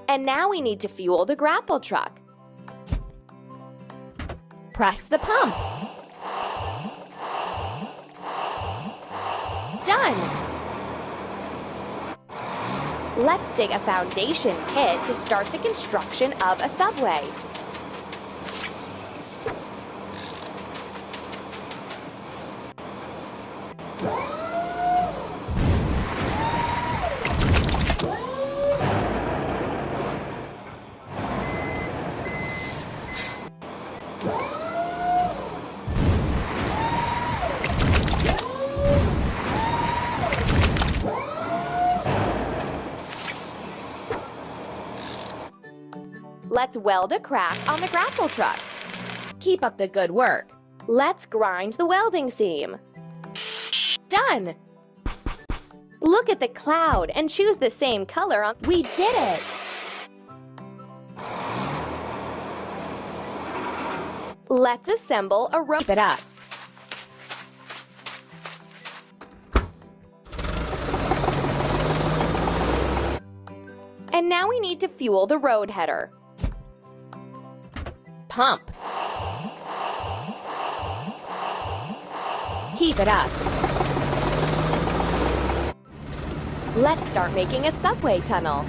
And now we need to fuel the grapple truck. Press the pump. Done! Let's dig a foundation pit to start the construction of a subway. Let's weld a crack on the grapple truck. Keep up the good work. Let's grind the welding seam. Done! Look at the cloud and choose the same color on. We did it! Let's assemble a rope. Keep it up. And now we need to fuel the road header. Pump. Keep it up. Let's start making a subway tunnel.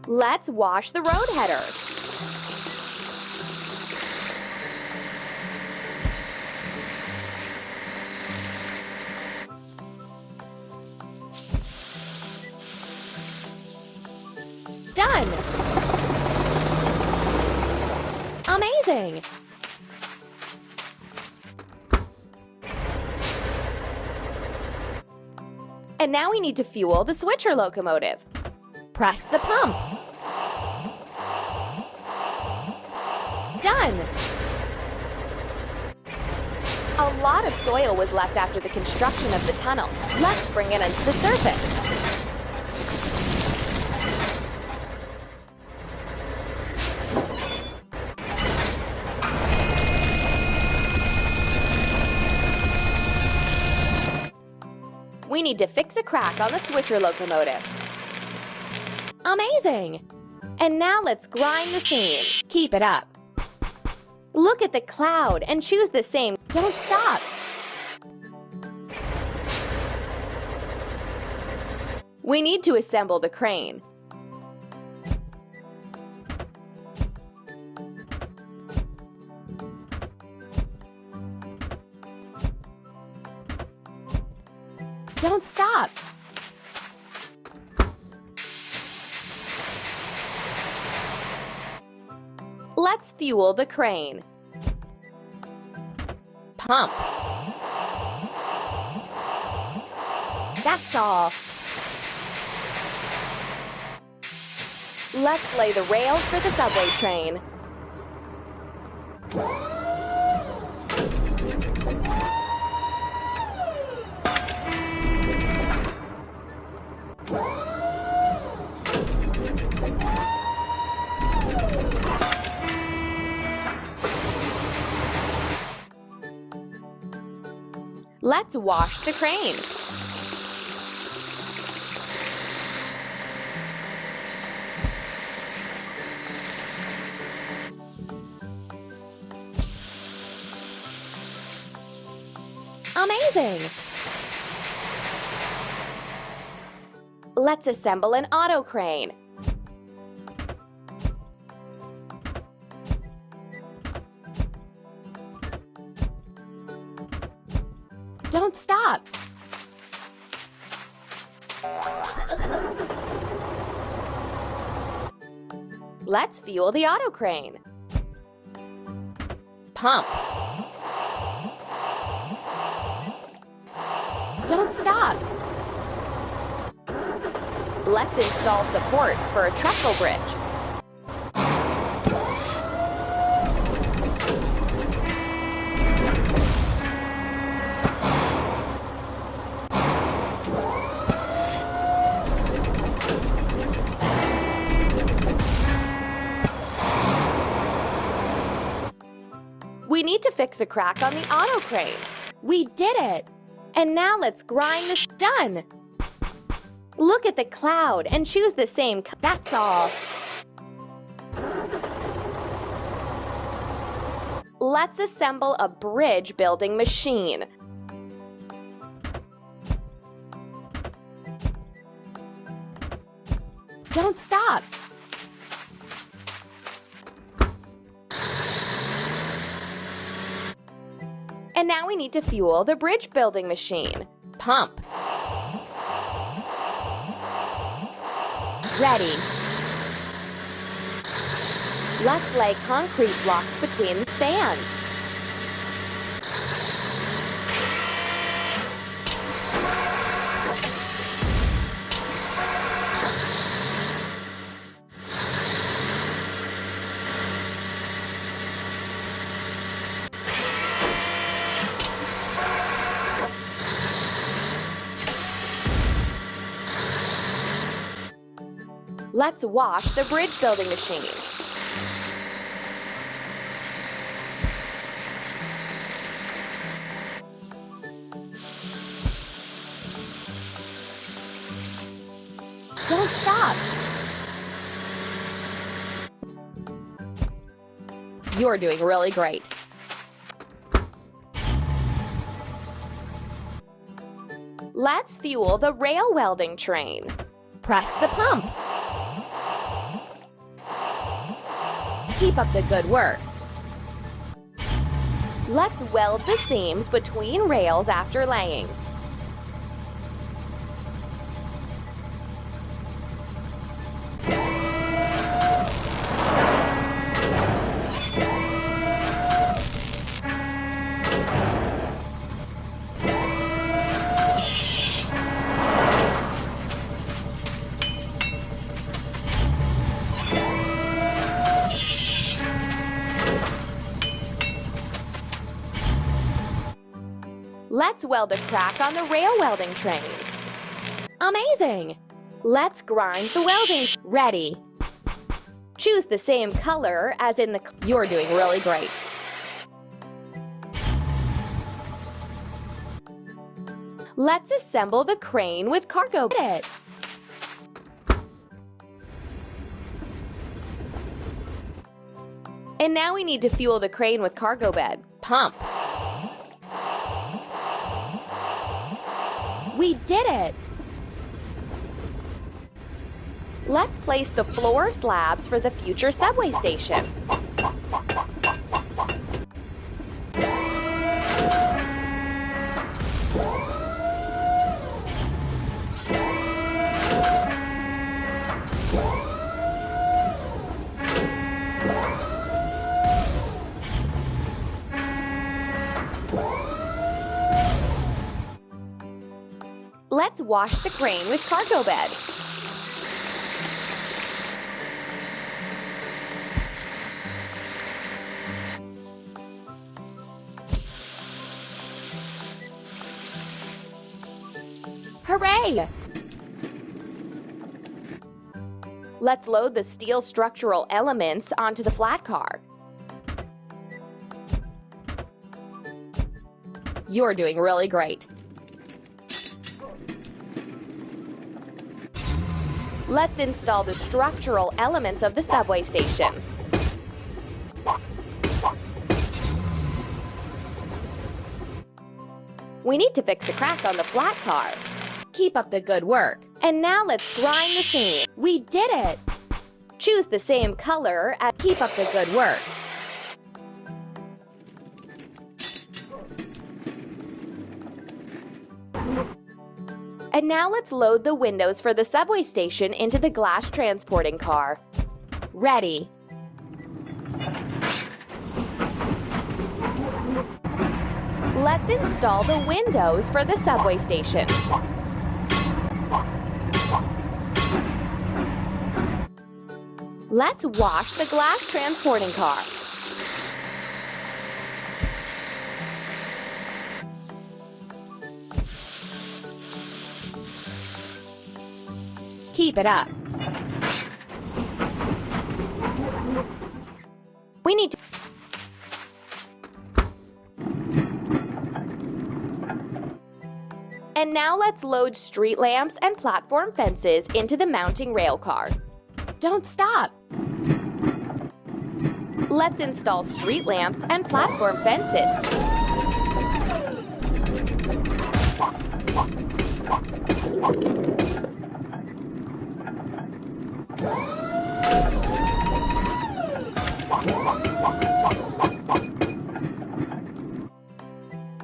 Let's wash the road header. Done! Amazing! And now we need to fuel the switcher locomotive. Press the pump. Done! A lot of soil was left after the construction of the tunnel. Let's bring it onto the surface. We need to fix a crack on the switcher locomotive. Amazing! And now let's grind the seam. Keep it up. Look at the cloud and choose the same. Don't stop. We need to assemble the crane. Don't stop. Let's fuel the crane. Pump. That's all. Let's lay the rails for the subway train. Let's wash the crane. Amazing! Let's assemble an auto crane. Don't stop! Let's fuel the auto crane. Pump. Don't stop! Let's install supports for a trestle bridge. fix a crack on the auto crane. We did it! And now let's grind this. Done! Look at the cloud and choose the same. That's all. Let's assemble a bridge building machine. Don't stop. And now we need to fuel the bridge building machine. Pump. Ready. Let's lay concrete blocks between the spans. Let's wash the bridge building machine. Don't stop. You're doing really great. Let's fuel the rail welding train. Press the pump. Keep up the good work. Let's weld the seams between rails after laying. Let's weld a crack on the rail welding train. Amazing! Let's grind the welding. Ready. Choose the same color as in the. You're doing really great. Let's assemble the crane with cargo bed. And now we need to fuel the crane with cargo bed. Pump. We did it! Let's place the floor slabs for the future subway station. Let's wash the crane with cargo bed. Hooray! Let's load the steel structural elements onto the flat car. You're doing really great. Let's install the structural elements of the subway station. We need to fix a crack on the flat car. Keep up the good work. And now let's grind the seam. We did it! Choose the same color and keep up the good work. And now let's load the windows for the subway station into the glass transporting car. Ready. Let's install the windows for the subway station. Let's wash the glass transporting car. Keep it up. We need to. now let's load street lamps and platform fences into the mounting rail car. Don't stop! Let's install street lamps and platform fences.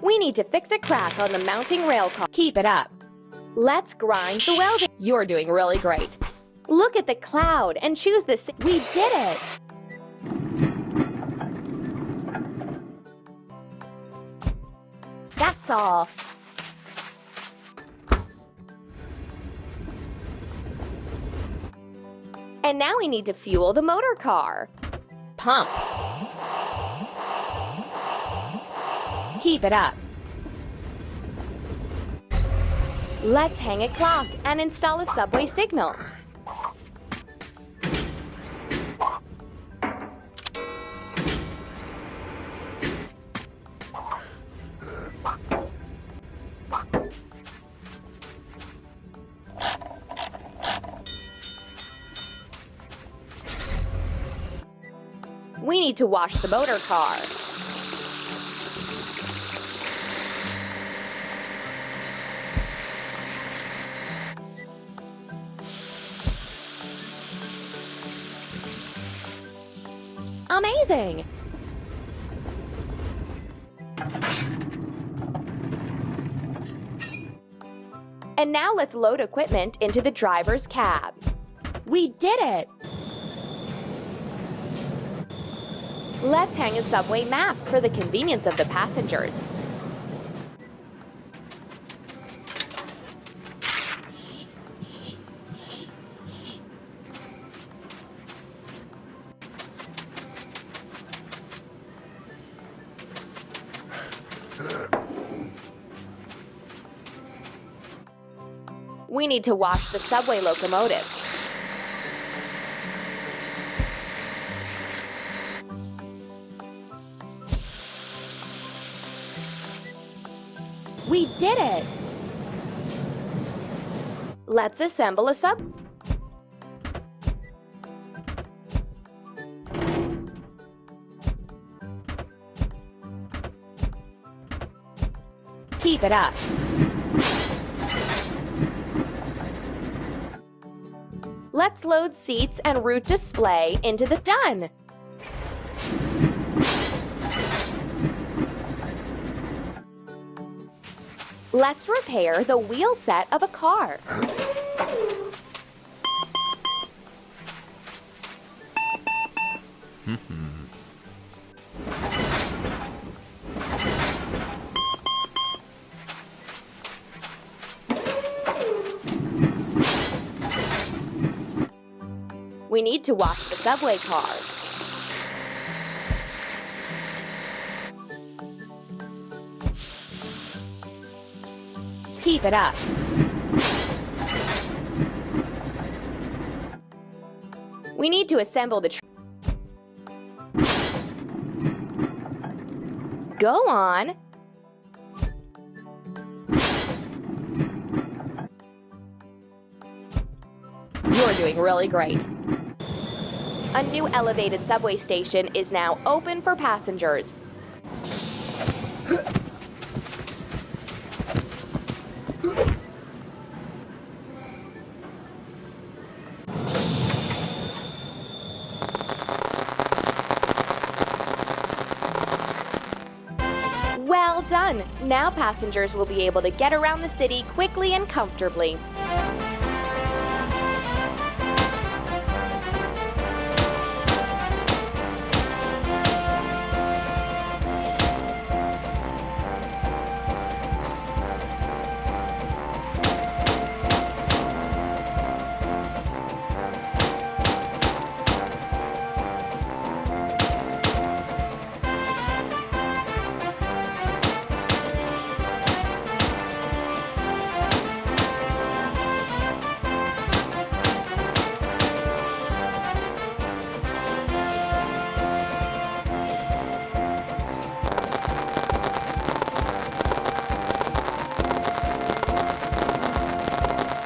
We need to fix a crack on the mounting rail car. Keep it up. Let's grind the welding. You're doing really great. Look at the cloud and choose the... We did it! That's all. And now we need to fuel the motor car. Pump. Keep it up. Let's hang a clock and install a subway signal. We need to wash the motor car. Amazing! And now let's load equipment into the driver's cab. We did it! Let's hang a subway map for the convenience of the passengers. We need to wash the subway locomotive. We did it! Let's assemble a sub... Keep it up. Let's load seats and route display into the... Done! Let's repair the wheel set of a car. We need to wash the subway car. Keep it up. We need to assemble the... Go on. You're doing really great. A new elevated subway station is now open for passengers. Well done! Now passengers will be able to get around the city quickly and comfortably.